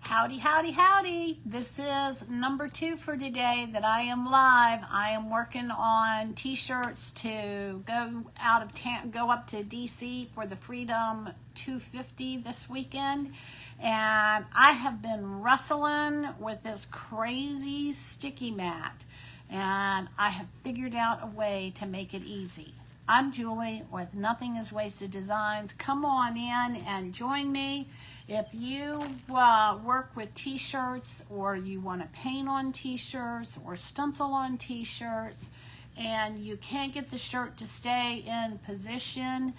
Howdy, howdy, howdy. This is number 2 for today that I am live. I am working on t-shirts to go out of town, go up to DC for the Freedom 250 this weekend. And I have been wrestling with this crazy sticky mat. And I have figured out a way to make it easy. I'm Julie with Nothing is Wasted Designs. Come on in and join me. If you work with t-shirts, or you want to paint on t-shirts or stencil on t-shirts and you can't get the shirt to stay in position,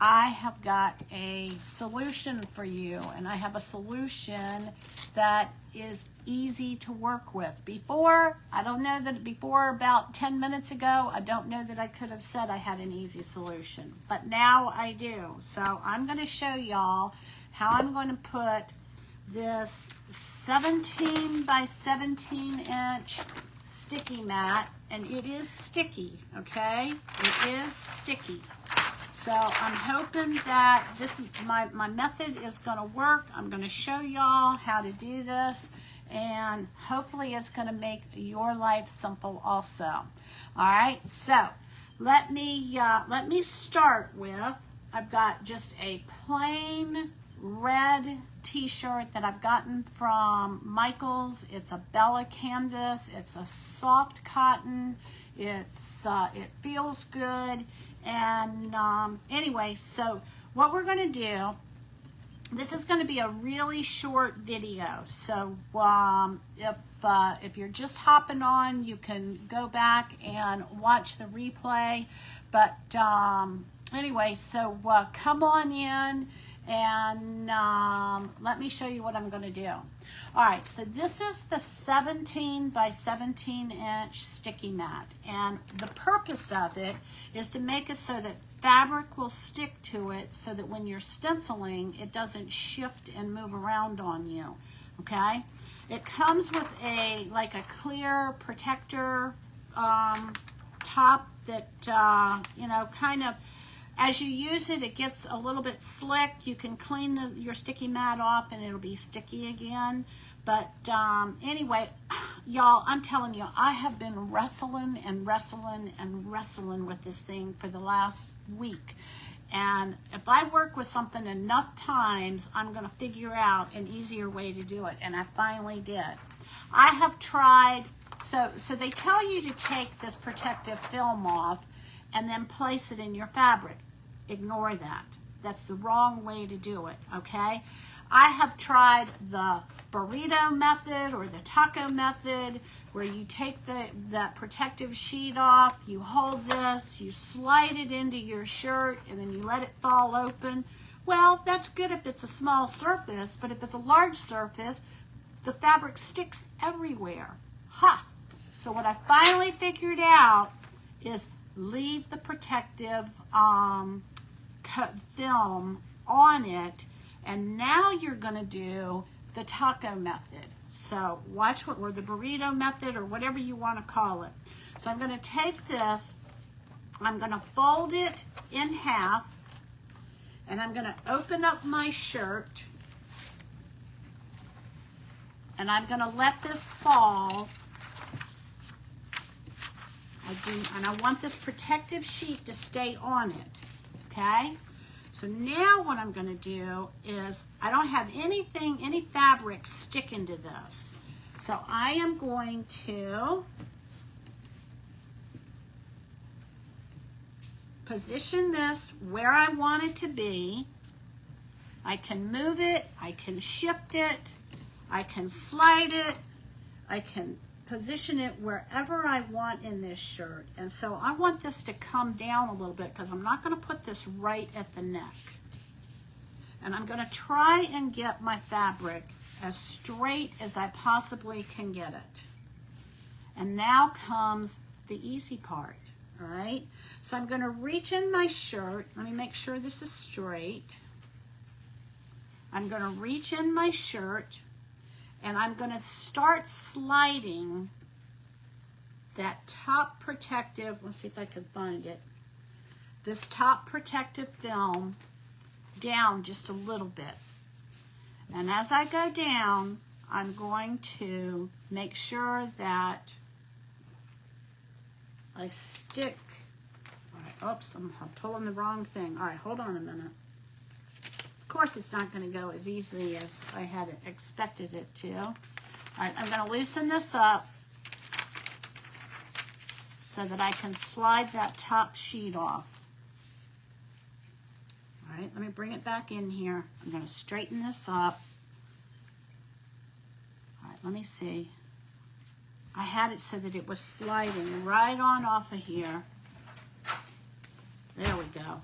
I have got a solution for you, and I have a solution that is easy to work with. Before about 10 minutes ago, I don't know that I could have said I had an easy solution, but now I do. So I'm going to show y'all how I'm going to put this 17 by 17 inch sticky mat, and it is sticky, okay? It is sticky. So I'm hoping that this is my method is going to work. I'm going to show y'all how to do this, and hopefully it's going to make your life simple also. All right, so let me start with, I've got just a plain red t-shirt that I've gotten from Michaels. It's a Bella canvas. It's a soft cotton. It feels good. And anyway, so what we're going to do, this is going to be a really short video. So if you're just hopping on, you can go back and watch the replay. But anyway, so come on in and let me show you what I'm going to do. All right, so this is the 17 by 17 inch sticky mat, and the purpose of it is to make it so that fabric will stick to it, so that when you're stenciling, it doesn't shift and move around on you. Okay, it comes with a clear protector top that kind of, as you use it, it gets a little bit slick. You can clean your sticky mat off and it'll be sticky again. But anyway, y'all, I'm telling you, I have been wrestling with this thing for the last week. And if I work with something enough times, I'm going to figure out an easier way to do it. And I finally did. I have tried, so they tell you to take this protective film off and then place it in your fabric. Ignore that. That's the wrong way to do it, okay? I have tried the burrito method or the taco method, where you take that protective sheet off, you hold this, you slide it into your shirt, and then you let it fall open. Well, that's good if it's a small surface, but if it's a large surface, the fabric sticks everywhere. Ha! So what I finally figured out is leave the protective film on it, and now you're going to do the taco method. So watch or the burrito method, or whatever you want to call it. So I'm going to take this, I'm going to fold it in half, and I'm going to open up my shirt, and I'm going to let this fall. And I want this protective sheet to stay on it, okay? So now what I'm going to do is, I don't have any fabric sticking to this. So I am going to position this where I want it to be. I can move it, I can shift it, I can slide it, I can position it wherever I want in this shirt. And so I want this to come down a little bit, because I'm not going to put this right at the neck. And I'm going to try and get my fabric as straight as I possibly can get it. And now comes the easy part, all right? So I'm going to reach in my shirt. Let me make sure this is straight. I'm going to reach in my shirt, and I'm going to start sliding that top protective, let's see if I can find it, this top protective film down just a little bit. And as I go down, I'm going to make sure that I stick. All right, oops, I'm pulling the wrong thing. All right, hold on a minute. Of course, it's not going to go as easily as I had expected it to. All right, I'm going to loosen this up so that I can slide that top sheet off. All right, let me bring it back in here. I'm going to straighten this up. All right, let me see. I had it so that it was sliding right on off of here. There we go.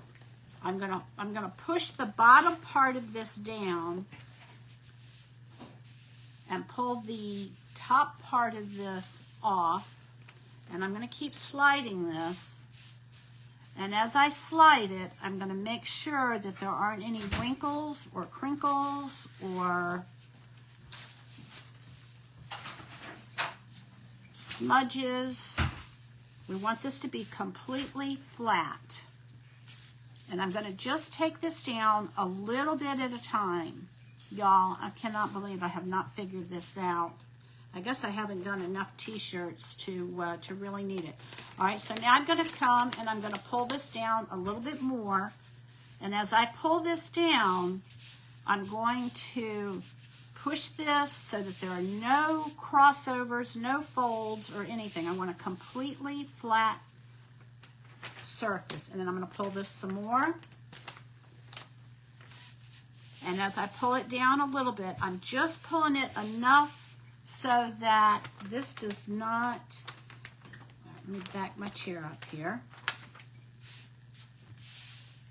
I'm gonna push the bottom part of this down and pull the top part of this off, and I'm gonna keep sliding this. And as I slide it, I'm gonna make sure that there aren't any wrinkles or crinkles or smudges. We want this to be completely flat. And I'm going to just take this down a little bit at a time. Y'all, I cannot believe I have not figured this out. I guess I haven't done enough t-shirts to really need it. All right, so now I'm going to come and I'm going to pull this down a little bit more. And as I pull this down, I'm going to push this so that there are no crossovers, no folds or anything. I want a completely flat surface. And then I'm going to pull this some more. And as I pull it down a little bit, I'm just pulling it enough so that this does not, let me back my chair up here.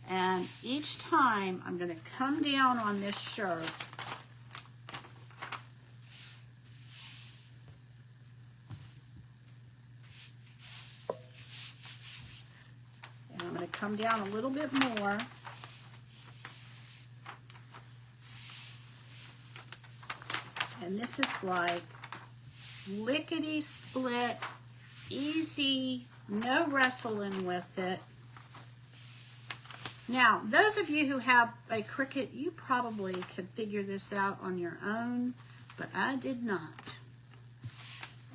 And each time I'm going to come down on this shirt and I'm going to come down a little bit more. And this is like lickety split, easy, no wrestling with it. Now, those of you who have a Cricut, you probably could figure this out on your own, but I did not.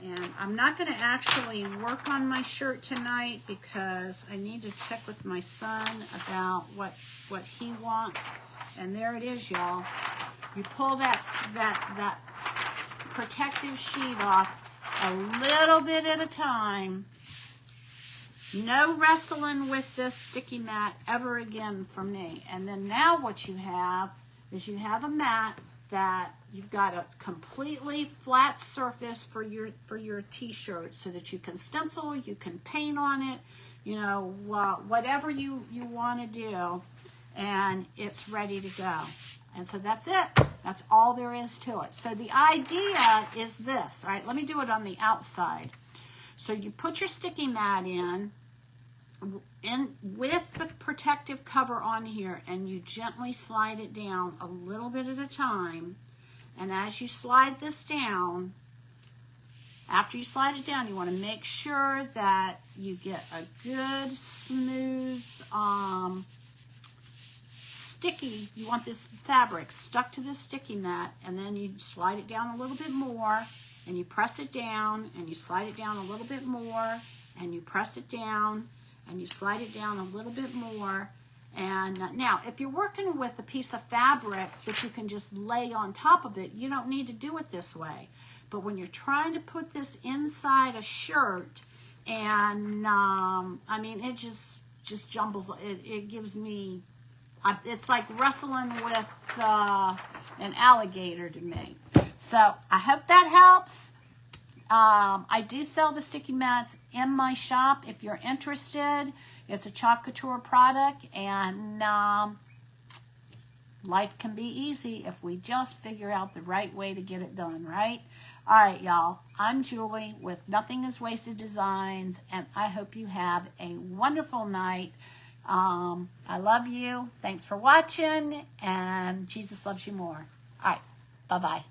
And I'm not going to actually work on my shirt tonight because I need to check with my son about what he wants. And there it is, y'all. You pull that protective sheet off a little bit at a time. No wrestling with this sticky mat ever again for me. And then now what you have is you have a mat that you've got a completely flat surface for your t-shirt so that you can stencil, you can paint on it, you know, whatever you want to do, and it's ready to go. And so that's it. That's all there is to it. So the idea is this. All right, let me do it on the outside. So you put your sticky mat in with the protective cover on here, and you gently slide it down a little bit at a time. And as you slide this down, after you slide it down, you want to make sure that you get a good, smooth, sticky, you want this fabric stuck to this sticky mat, and then you slide it down a little bit more, and you press it down, and you slide it down a little bit more, and you press it down, and you slide it down a little bit more. And now, if you're working with a piece of fabric that you can just lay on top of it, you don't need to do it this way. But when you're trying to put this inside a shirt, and I mean, it just jumbles. It gives me, it's like wrestling with an alligator to me. So I hope that helps. I do sell the sticky mats in my shop if you're interested. It's a Chalk Couture product, and life can be easy if we just figure out the right way to get it done, right? All right, y'all. I'm Julie with Nothing is Wasted Designs, and I hope you have a wonderful night. I love you. Thanks for watching, and Jesus loves you more. All right. Bye-bye.